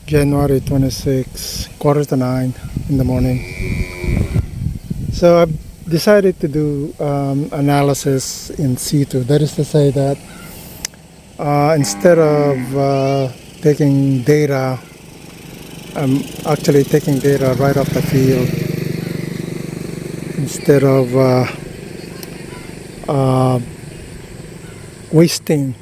January 26, quarter to 9 in the morning. So I've decided to do analysis in situ. That is to say that instead of taking data, I'm actually taking data right off the field instead of wasting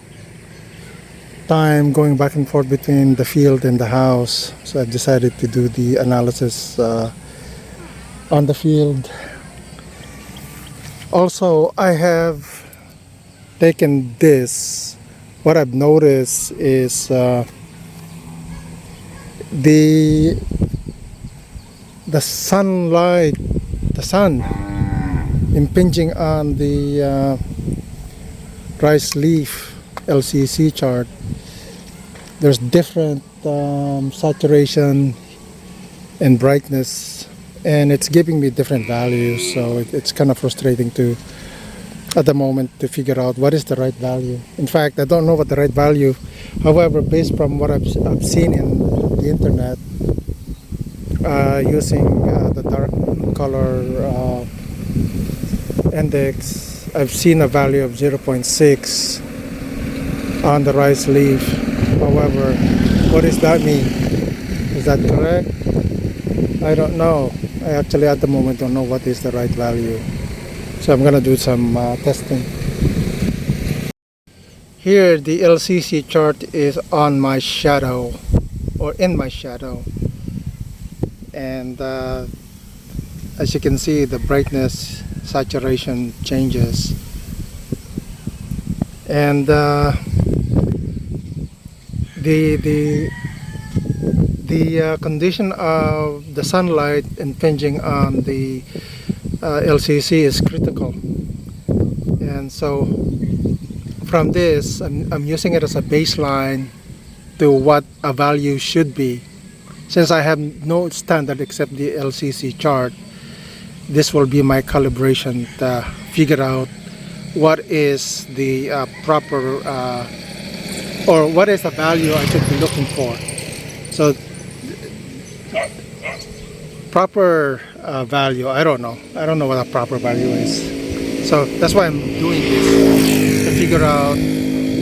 time going back and forth between the field and the house. So I've decided to do the analysis on the field. Also, I have taken this. What I've noticed is the sunlight, the sun impinging on the rice leaf LCC chart. There's different saturation and brightness, and it's giving me different values, so it's kind of frustrating to at the moment to figure out what is the right value. In fact, I don't know what the right value. However, based from what I've seen in the internet, using the dark color index, I've seen a value of 0.6 on the rice leaf. However, what does that mean? Is that correct? I don't know. I actually at the moment don't know what is the right value. So I'm gonna do some testing. Here the LCC chart is on my shadow, or in my shadow, and as you can see, the brightness saturation changes, and the condition of the sunlight impinging on the LCC is critical. And so from this, I'm using it as a baseline to what a value should be. Since I have no standard except the LCC chart, this will be my calibration to figure out what is the proper or what is the value I should be looking for. So proper value, I don't know what a proper value is. So that's why I'm doing this, to figure out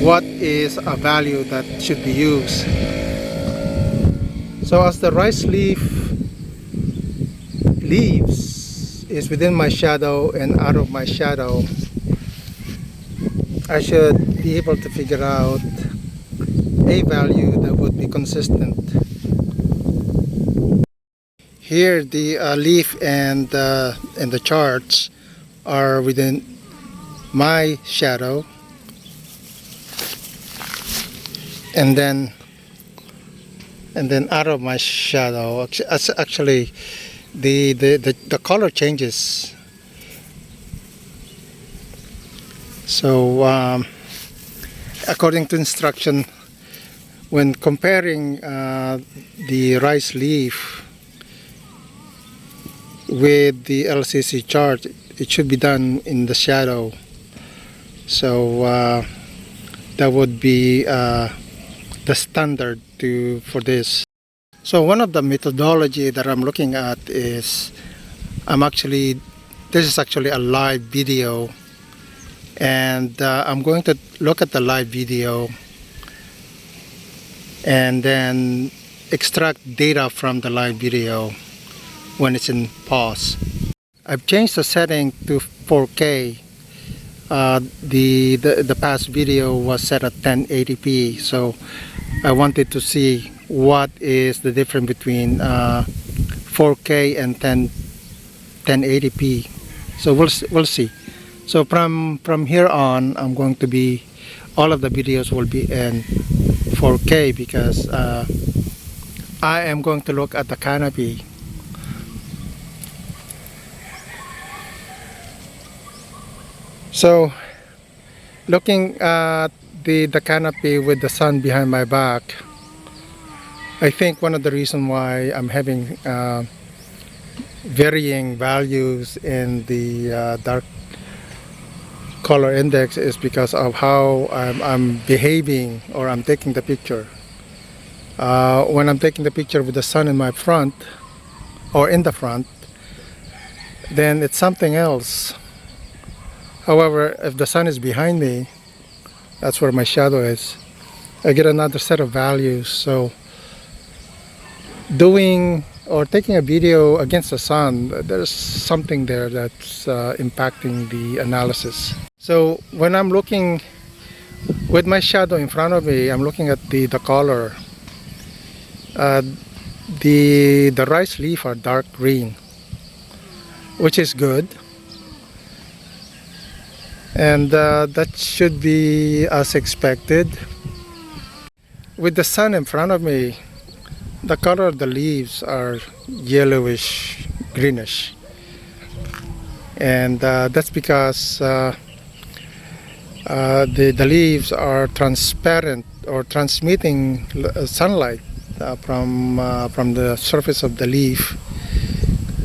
what is a value that should be used. So as the rice leaves is within my shadow and out of my shadow, I should be able to figure out a value that would be consistent. Here the leaf and the charts are within my shadow, and then out of my shadow. Actually, the color changes. So according to instruction, when comparing the rice leaf with the LCC chart, it should be done in the shadow. So that would be the standard for this. So one of the methodology that I'm looking at is this is actually a live video, and I'm going to look at the live video and then extract data from the live video when it's in pause. I've changed the setting to 4K. The past video was set at 1080p, so I wanted to see what is the difference between 4K and 1080p. So we'll see. So from here on, I'm going to be, all of the videos will be in 4K because I am going to look at the canopy. So looking at the canopy with the sun behind my back, I think one of the reasons why I'm having varying values in the dark color index is because of how I'm behaving, or I'm taking the picture. When I'm taking the picture with the sun in my front or in the front, then it's something else. However, if the sun is behind me, that's where my shadow is, I get another set of values. So doing or taking a video against the sun, there's something there that's impacting the analysis. So when I'm looking with my shadow in front of me, I'm looking at the color. The rice leaf are dark green, which is good, and that should be as expected. With the sun in front of me, the color of the leaves are yellowish greenish, and that's because the leaves are transparent or transmitting sunlight from the surface of the leaf.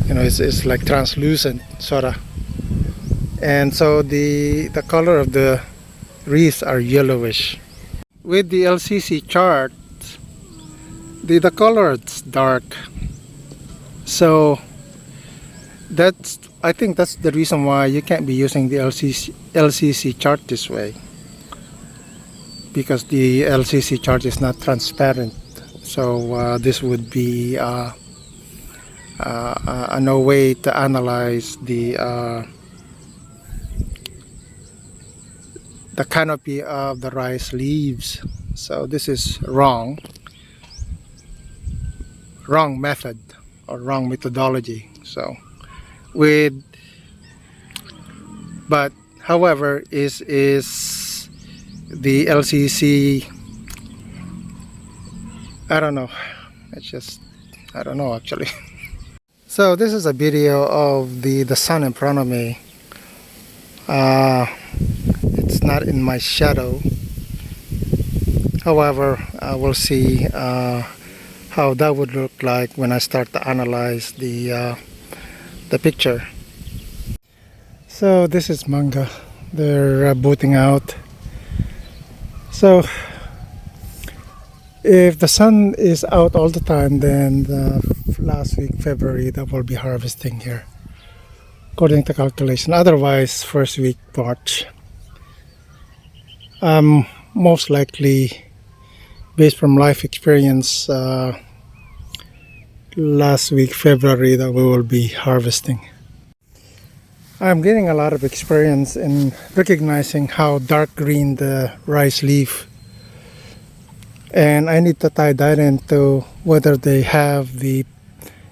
You know, it's like translucent sorta, and so the color of the wreaths are yellowish. With the LCC chart, the color is dark, so I think that's the reason why you can't be using the LCC chart this way, because the LCC chart is not transparent. So this would be no way to analyze the canopy of the rice leaves. So this is wrong method or wrong methodology. So but however, is the LCC, I don't know, I don't know actually. So this is a video of the sun in front of me. It's not in my shadow. However, we'll see how that would look like when I start to analyze the picture. So this is manga. They're booting out. So if the sun is out all the time, then last week February that will be harvesting here, according to calculation. Otherwise, first week March. Most likely, based from life experience, last week February that we will be harvesting. I'm getting a lot of experience in recognizing how dark green the rice leaf, and I need to tie that into whether they have the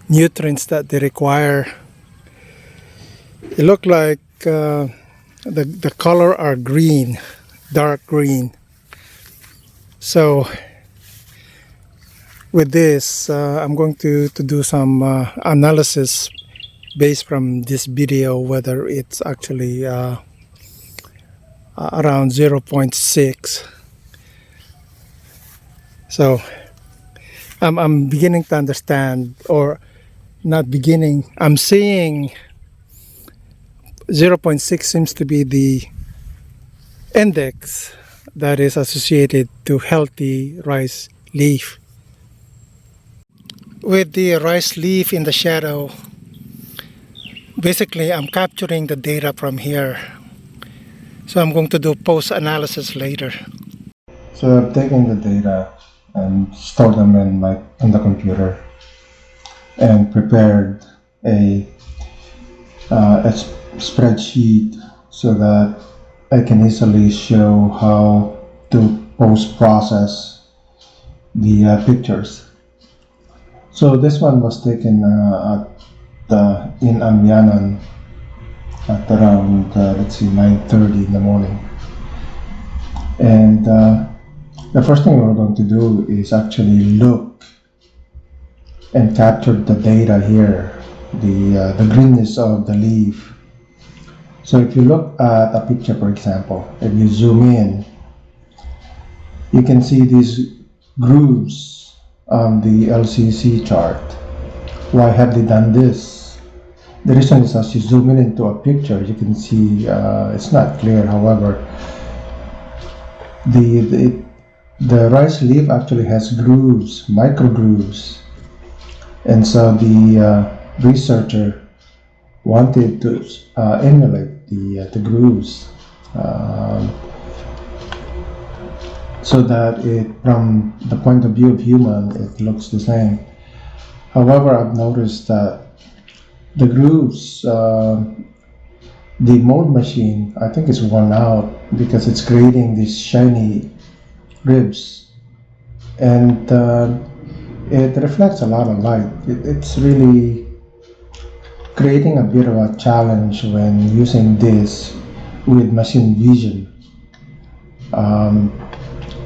nutrients that they require. It look like the color are green, dark green. So with this, I'm going to do some analysis based from this video, whether it's actually around 0.6. So I'm beginning to understand, or not beginning, I'm seeing 0.6 seems to be the index that is associated to healthy rice leaf. With the rice leaf in the shadow, basically I'm capturing the data from here. So I'm going to do post-analysis later. So I've taken the data and stored them in the computer and prepared a spreadsheet so that I can easily show how to post-process the pictures. So this one was taken in Amyanan at around let's see, 9:30 in the morning, and the first thing we're going to do is actually look and capture the data here, the greenness of the leaf. So if you look at a picture, for example, if you zoom in, you can see these grooves on the LCC chart. Why have they done this? The reason is, as you zoom in into a picture, you can see it's not clear. However, the rice leaf actually has grooves, micro grooves, and so the researcher wanted to emulate the grooves, so that from the point of view of human, it looks the same. However, I've noticed that the grooves, the mold machine, I think it's worn out because it's creating these shiny ribs, and it reflects a lot of light. It's really creating a bit of a challenge when using this with machine vision.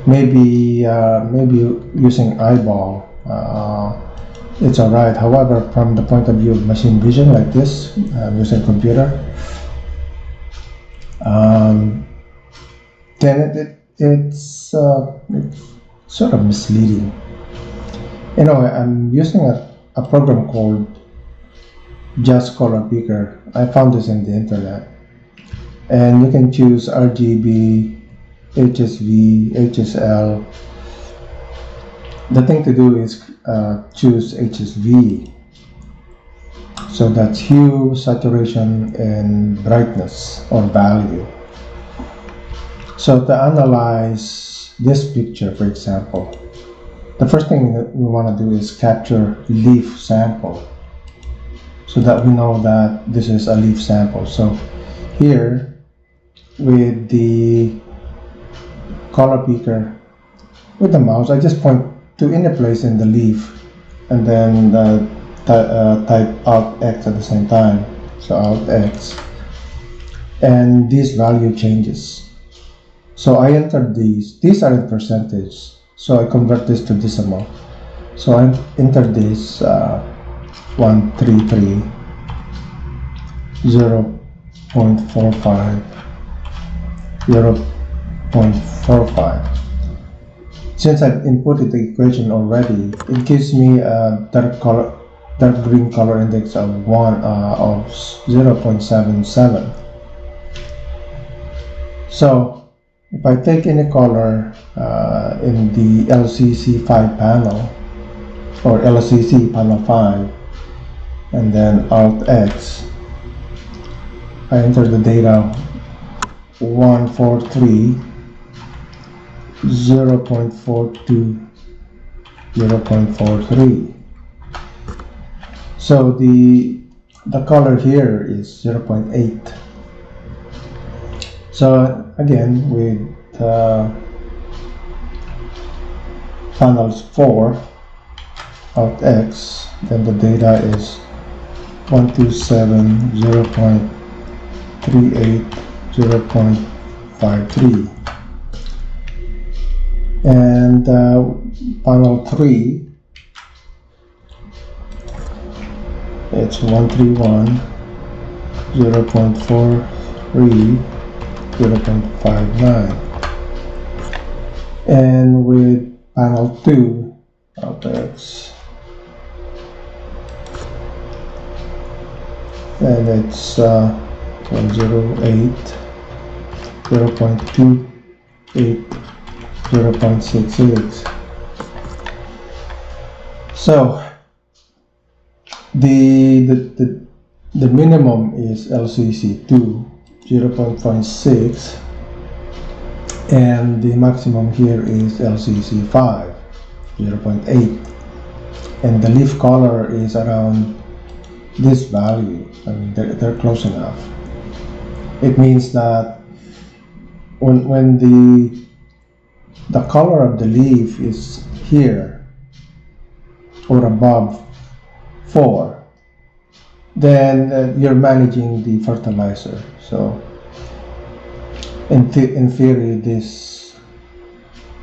Maybe using eyeball, it's alright. However, from the point of view of machine vision like this, using computer, then it's sort of misleading. You know, I'm using a program called Just Color Picker. I found this in the internet, and you can choose RGB, HSV, HSL. The thing to do is choose HSV. So that's hue, saturation, and brightness or value. So to analyze this picture, for example, the first thing that we want to do is capture leaf sample, so that we know that this is a leaf sample. So here, with the color picker, with the mouse, I just point to any place in the leaf, and then type Alt X at the same time. So Alt X, and this value changes. So I entered these are in percentage, so I convert this to decimal. So I entered this 133, 0.45, 0.45. Since I've inputted the equation already, it gives me a dark green color index of 0.77. So if I take any color in the LCC 5 panel, or LCC panel 5, and then Alt X, I enter the data 143, 0.42, 0.43. So the color here is 0.8. So again, with panels 4, Alt X, then the data is 127, 0.38, 0.53. And panel 3, it's 131, 0.43, 0.59. And with panel 2, X, and it's 108, 0.28, 0.66. So the minimum is LCC 2, 0.6, and the maximum here is LCC 5, 0.8, and the leaf color is around this value. I mean, they're close enough. It means that when the color of the leaf is here or above 4, then you're managing the fertilizer. So in theory, this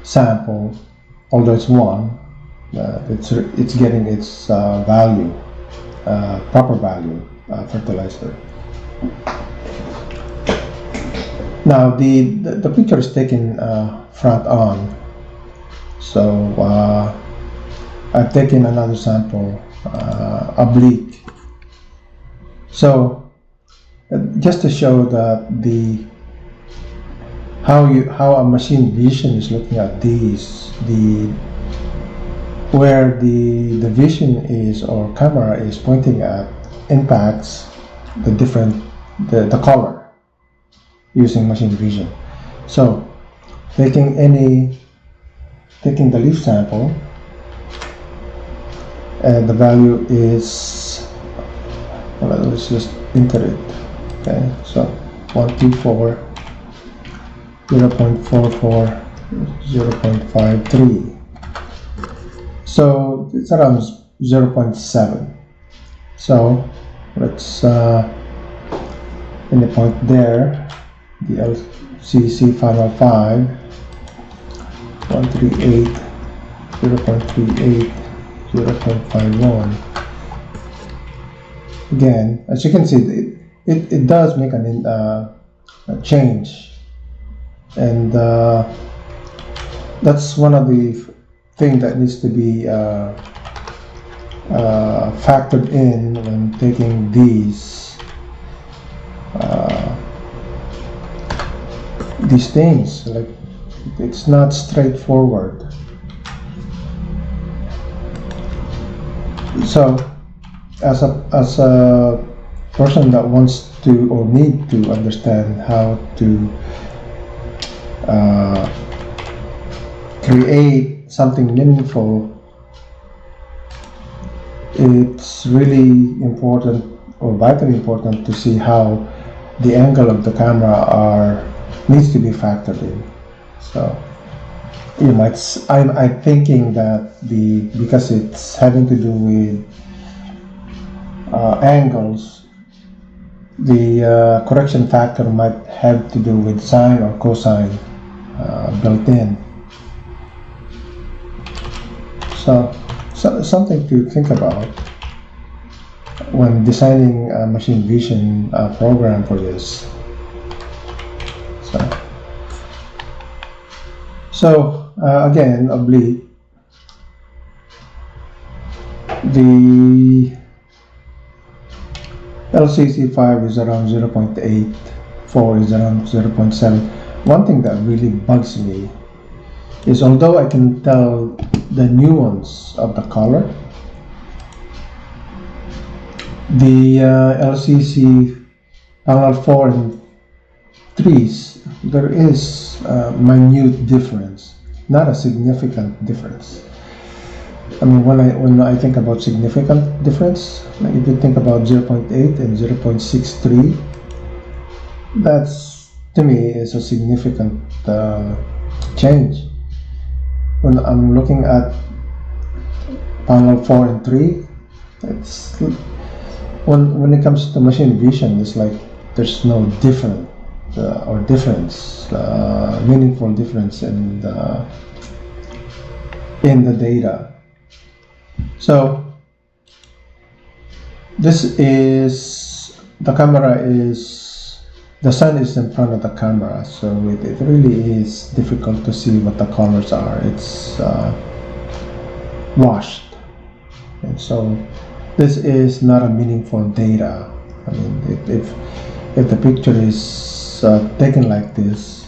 sample, although it's 1, it's getting its value, proper value, fertilizer. Now the picture is taken front on, so I've taken another sample oblique. So just to show that how a machine vision is looking at these, where the vision is, or camera is pointing at, impacts the color using machine vision. So taking the leaf sample, and the value is, well, let's just enter it. Okay, so 124, 0.44, 0.53. So it's around 0.7. So let's in the point there, the LCC final 5, 138, 0.38, 0.51. Again, as you can see, it does make a change, and that's one of the things that needs to be factored in when taking these things. Like, it's not straightforward. So as a person that wants to, or need to, understand how to create something meaningful, it's really important, or vitally important, to see how the angle of the camera needs to be factored in. So you might, I'm thinking that because it's having to do with angles, the correction factor might have to do with sine or cosine built in. So something to think about when designing a machine vision program for this. So again, oblique, the LCC 5 is around 0.8, 4 is around 0.7. One thing that really bugs me is, although I can tell the nuance of the color, the LCC panel 4 and 3s, there is a minute difference, not a significant difference. I mean, when I think about significant difference, like if you think about 0.8 and 0.63, that's, to me, is a significant change. When I'm looking at panel 4 and 3, it's, when it comes to machine vision, it's like there's no difference, meaningful difference in the data. So this is, the camera is, the sun is in front of the camera, so it really is difficult to see what the colors are. It's washed, and so this is not a meaningful data. I mean, if the picture is taken like this,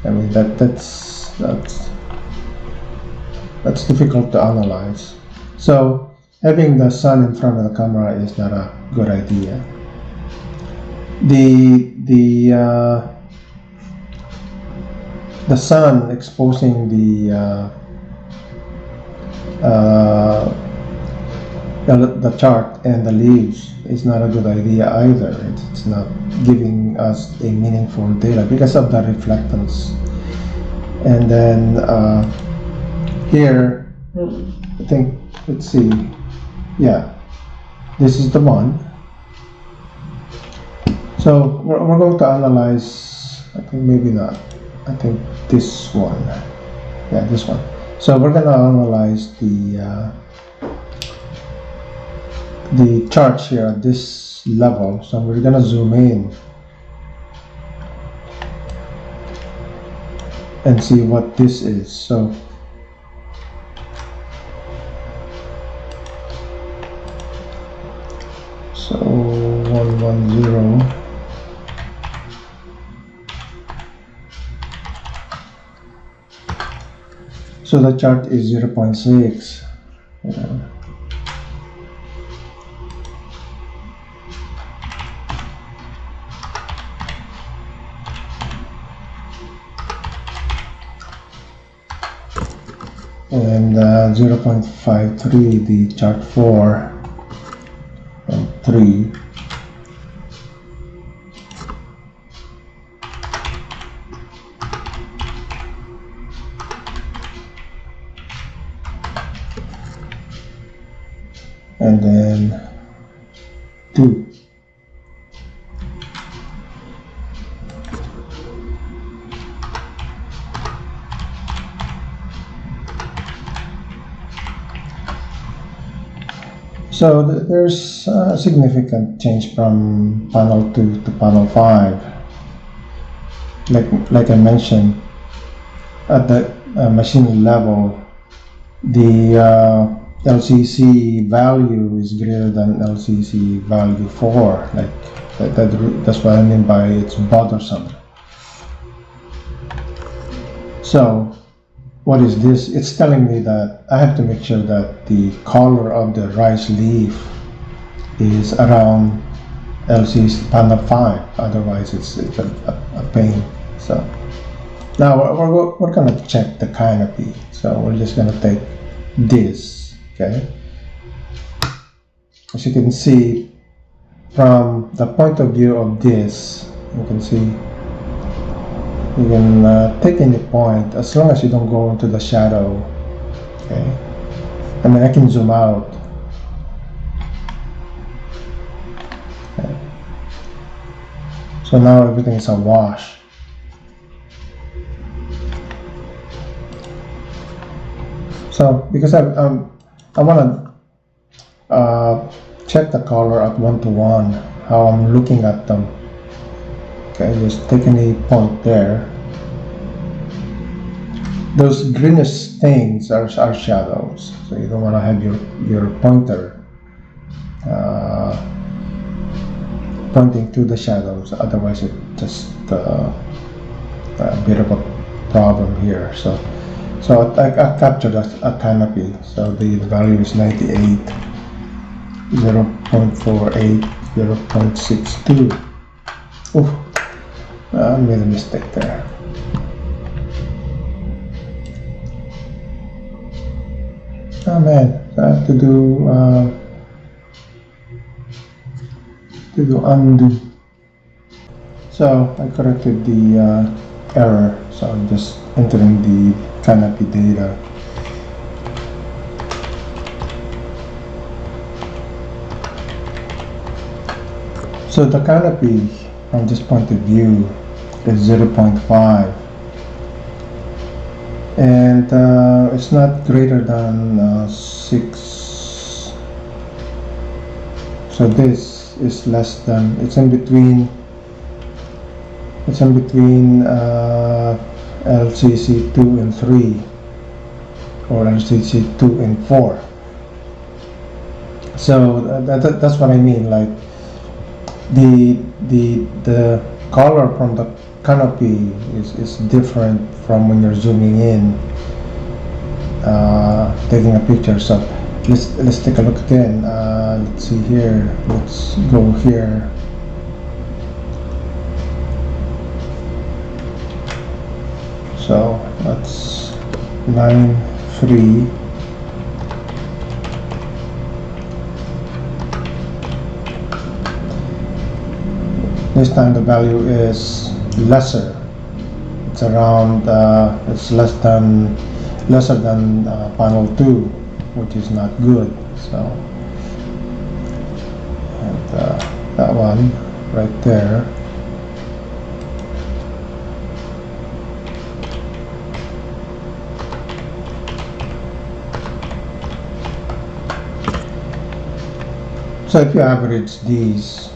I mean, that's difficult to analyze. So having the sun in front of the camera is not a good idea. The sun exposing the chart and the leaves is not a good idea either. It's not giving us a meaningful data because of the reflectance. And then here, I think, let's see, yeah, this is the one. So we're going to analyze, I think maybe not, I think this one, yeah, this one. So we're going to analyze the charts here at this level. So we're going to zoom in and see what this is. So 110, So the chart is 0.6. And 0.53 the chart 4 and 3. And then 2. So there's a significant change from panel 2 to panel 5. Like I mentioned, at the machine level, the LCC value is greater than LCC value 4. Like that's what I mean by it's bothersome. So what is this? It's telling me that I have to make sure that the color of the rice leaf is around LCC panel 5. Otherwise, it's a pain. So now we're going to check the canopy. So we're just going to take this. Okay. As you can see, from the point of view of this, you can see. You can take any point as long as you don't go into the shadow. Okay. I mean, I can zoom out. Okay. So now everything is a wash. So because I want to check the color at 1:1, how I'm looking at them. Okay, just take any point there. Those greenish things are shadows, so you don't want to have your pointer pointing to the shadows. Otherwise, it just a bit of a problem here. So I captured a canopy. So the value is 98, 0.48, 0.62. Oh. I made a mistake there. Oh man, I have to do undo. So I corrected the error. So I'm just entering the canopy data. So the canopy from this point of view is 0.5, and it's not greater than 6. So this is less than. It's in between. It's in between LCC 2 and 3, or LCC 2 and 4. So that's what I mean. Like the color from the canopy is different from when you're zooming in, taking a picture. So let's take a look again. Let's see here. Let's go here. So that's 9.3. This time the value is lesser. It's around. It's lesser than panel 2, which is not good. So and that one right there. So if you average these,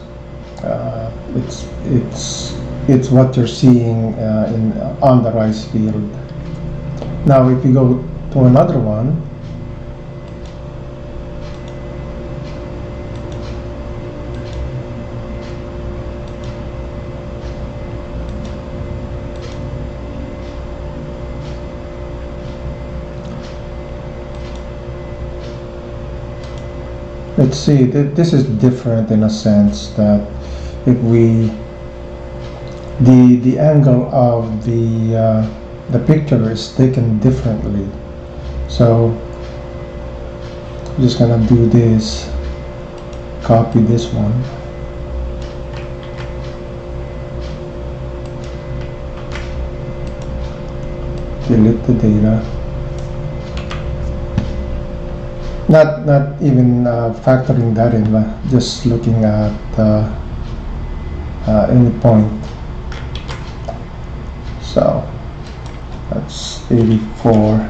it's what you're seeing on the rice field. Now, if you go to another one, see, this is different in a sense that if we the angle of the picture is taken differently. So I'm just gonna do this, copy this one, delete the data. Not even factoring that in, but just looking at any point. So that's 84.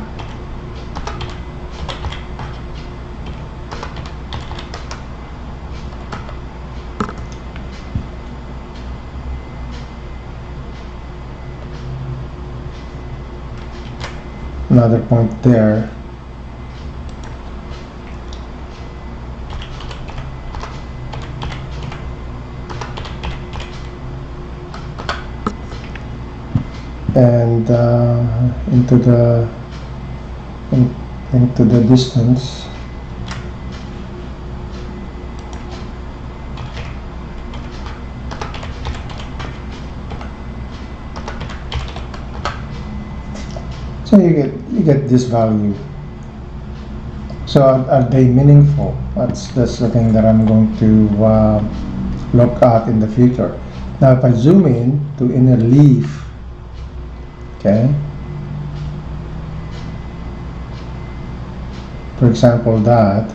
Another point there. And into the distance. So you get this value. So are they meaningful? That's the thing that I'm going to look at in the future. Now if I zoom in to inner leaf, okay, for example, that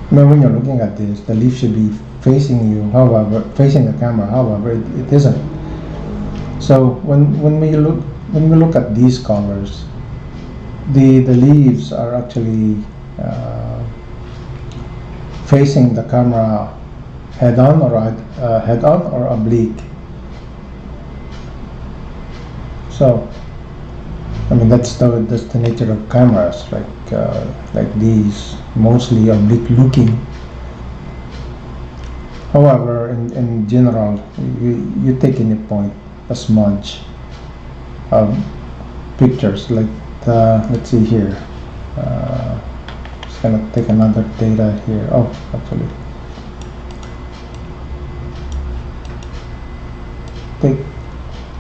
when you're looking at this, the leaf should be facing you, however, facing the camera, however it isn't. So when we look at these colors, the leaves are actually facing the camera head on or oblique. So I mean that's the nature of cameras, like these, mostly oblique looking. However, in general, you take any point, a smudge of pictures, like let's see here. Just gonna take another data here. Oh, actually,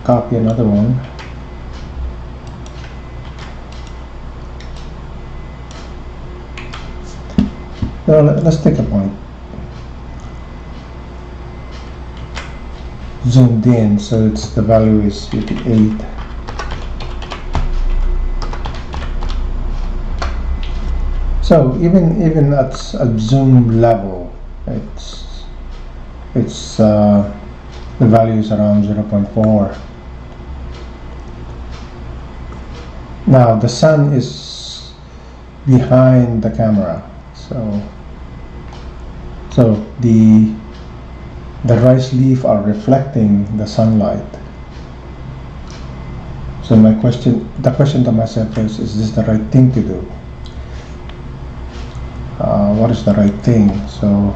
copy another one. Now let's take a point. Zoomed in, so the value is 58. So even at a zoom level, it's the value is around 0.4. Now the sun is behind the camera, so the rice leaf are reflecting the sunlight. So the question to myself is this the right thing to do? What is the right thing? So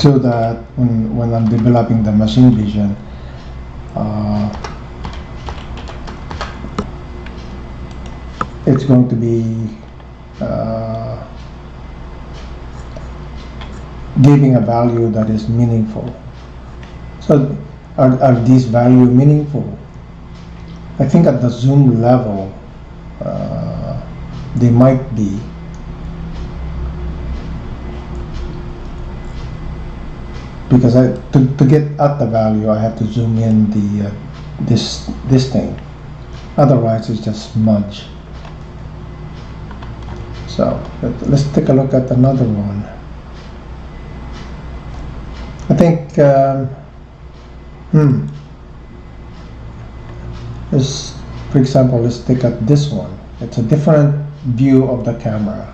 that when I'm developing the machine vision, it's going to be giving a value that is meaningful. So are these value meaningful? I think at the zoom level they might be, because to get at the value I have to zoom in this thing, otherwise it's just smudge. So let's take a look at another one. I think for example, let's take at this one. It's a different view of the camera.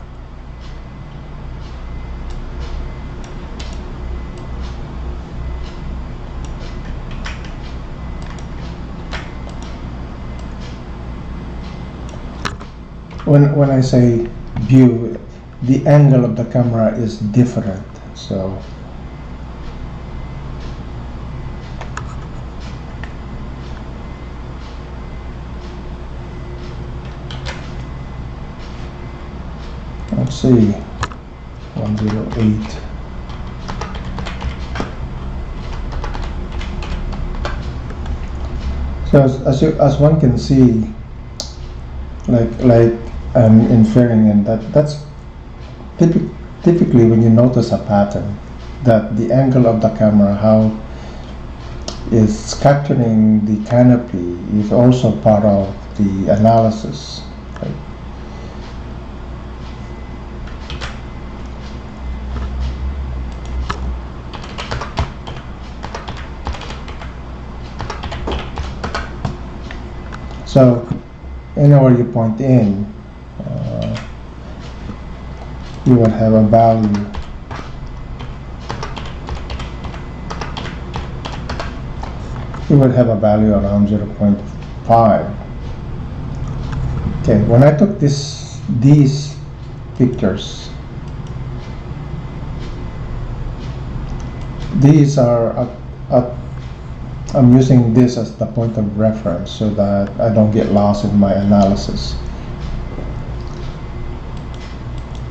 When I say view, the angle of the camera is different. So let's see, 108. So as one can see, like I'm inferring, and that's typically when you notice a pattern, that the angle of the camera, how is capturing the canopy, is also part of the analysis. Right? So anywhere you point in, you will have a value. You will have a value around 0.5. Okay, when I took these pictures, these are I'm using this as the point of reference so that I don't get lost in my analysis.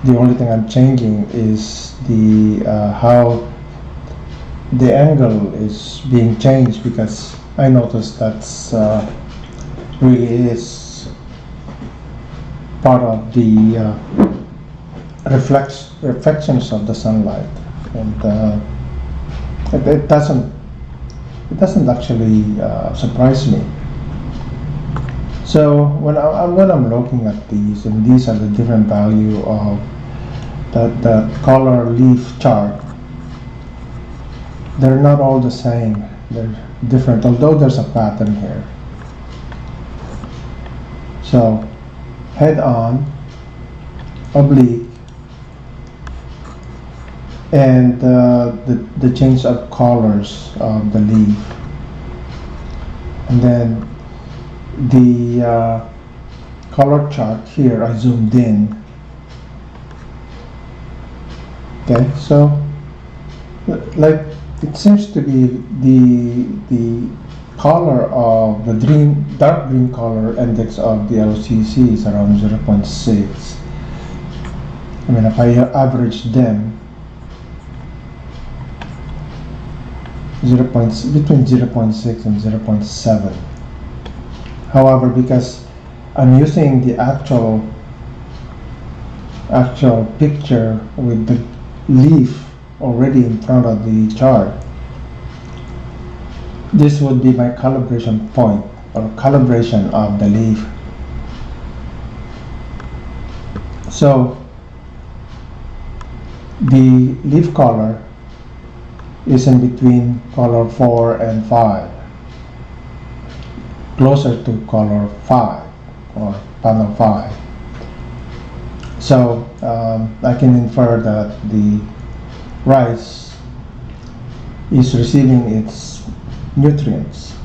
The only thing I'm changing is the how the angle is being changed, because I noticed that's really is part of the reflections of the sunlight, and it doesn't actually surprise me. So when I'm looking at these, and these are the different value of the color leaf chart, they're not all the same. They're different, although there's a pattern here. So head on, oblique, and the change of colors of the leaf, and then the color chart here I zoomed in. Okay, so like it seems to be the color of the dark green color index of the LCC is around 0.6. I mean, if I average them, between 0.6 and 0.7. However, because I'm using the actual picture with the leaf already in front of the chart, this would be my calibration point, or calibration of the leaf. So the leaf color is in between color 4 and 5, closer to color 5 or panel 5. So I can infer that the rice is receiving its nutrients.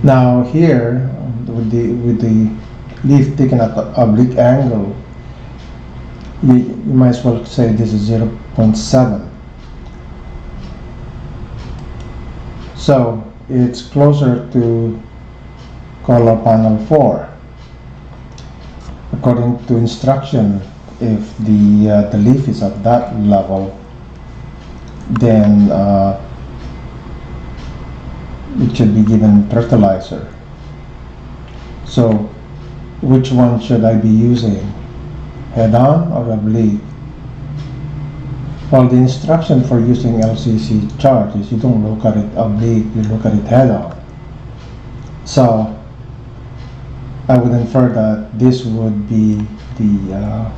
Now here, with the leaf taken at the oblique angle, you might as well say this is 0.7. So it's closer to color panel 4. According to instruction, if the leaf is at that level, then it should be given fertilizer. So which one should I be using, head on or oblique? Well, the instruction for using LCC chart is you don't look at it oblique, you look at it head on. So I would infer that this would be the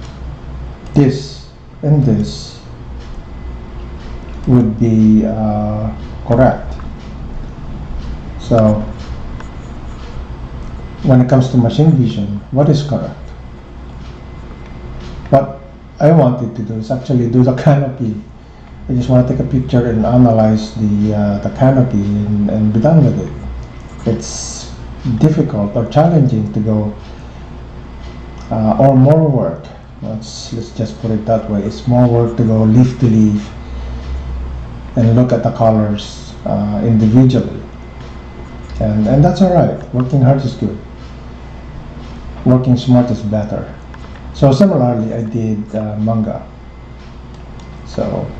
this and this would be correct. So when it comes to machine vision, what is correct? What I wanted to do is actually do the canopy. I just want to take a picture and analyze the canopy and be done with it. It's difficult or challenging to go or more work. Let's just put it that way. It's more work to go leaf to leaf and look at the colors individually, and that's all right. Working hard is good. Working smart is better. So similarly, I did manga. So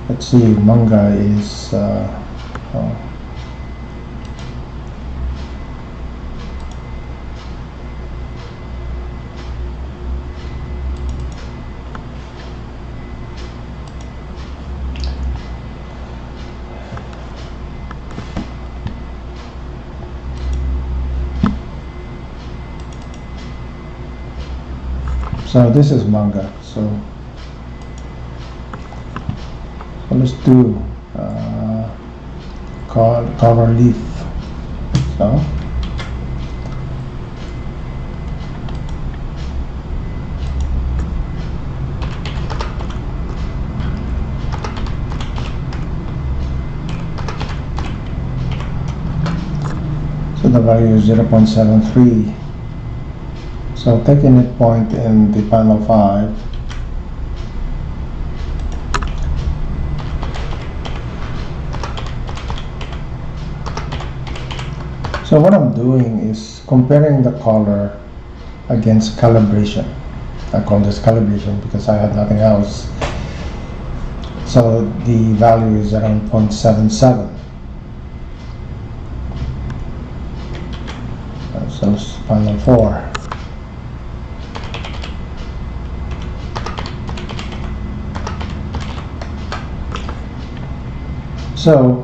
let's see, manga is oh, so this is manga. So let's do cover leaf. So the value is 0.73. So taking a point in the panel 5, so what I'm doing is comparing the color against calibration. I call this calibration because I had nothing else. So the value is around 0.77. So it's panel 4. So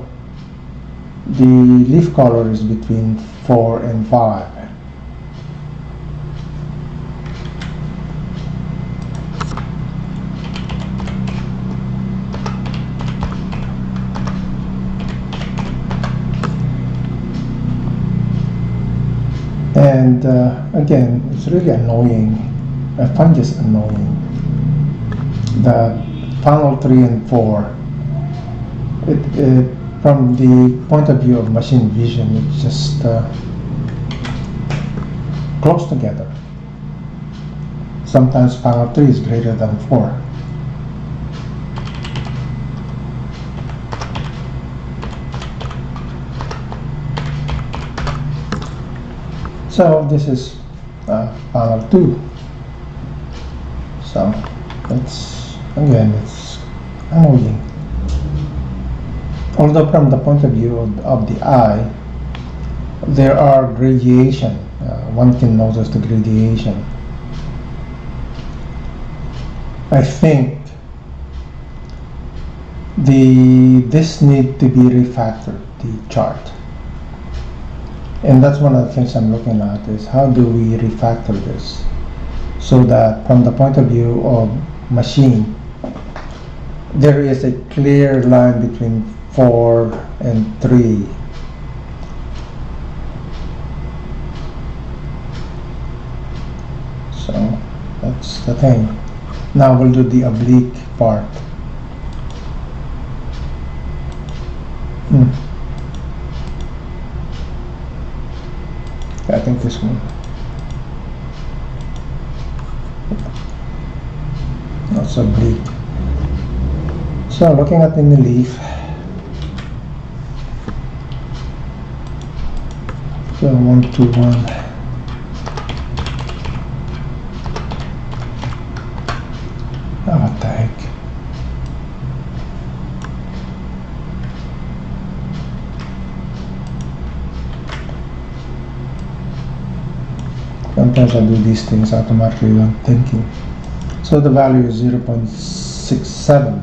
the leaf color is between 4 and 5. And again, it's really annoying. I find this annoying that panel 3 and 4, from the point of view of machine vision, it's just close together. Sometimes panel 3 is greater than 4. So this is panel 2. So it's annoying. Although from the point of view of the eye, there are gradation. One can notice the gradation. I think this need to be refactored, the chart. And that's one of the things I'm looking at, is how do we refactor this so that from the point of view of machine, there is a clear line between 4 and 3. So that's the thing. Now we'll do the oblique part. I think this one. That's oblique. So looking at in the leaf. So 1, 2, 1. Oh, what the heck? Sometimes I do these things automatically without thinking. So the value is 0.67.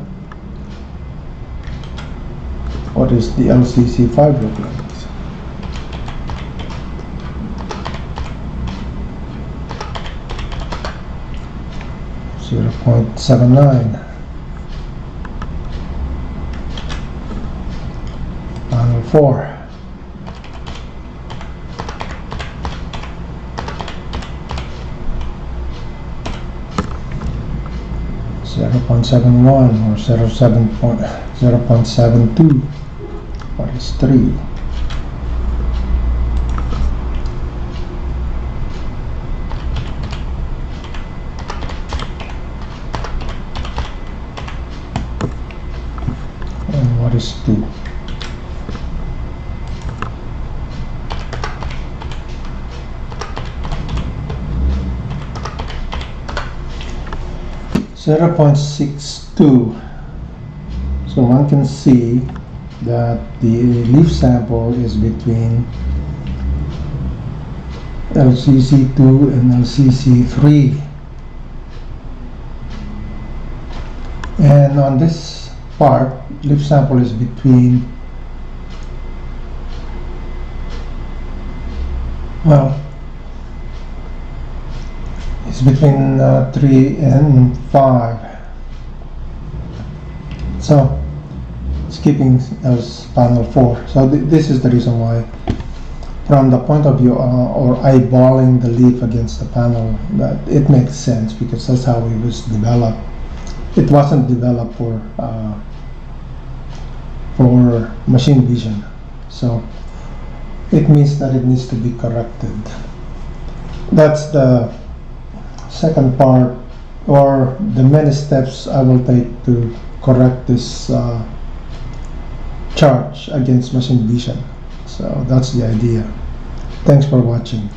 What is the LCC 5 look like? 0.79. Panel 4. 0.71 or 0.72. What is 3? And what is 2? 0.62. So one can see that the leaf sample is between LCC2 and LCC3. And on this part, leaf sample is between, well, it's between 3 and 5. So skipping as panel 4. So this is the reason why, from the point of view or eyeballing the leaf against the panel, that it makes sense, because that's how it was developed. It wasn't developed for machine vision, so it means that it needs to be corrected. That's the second part, or the many steps I will take to correct this charge against machine vision. So that's the idea. Thanks for watching.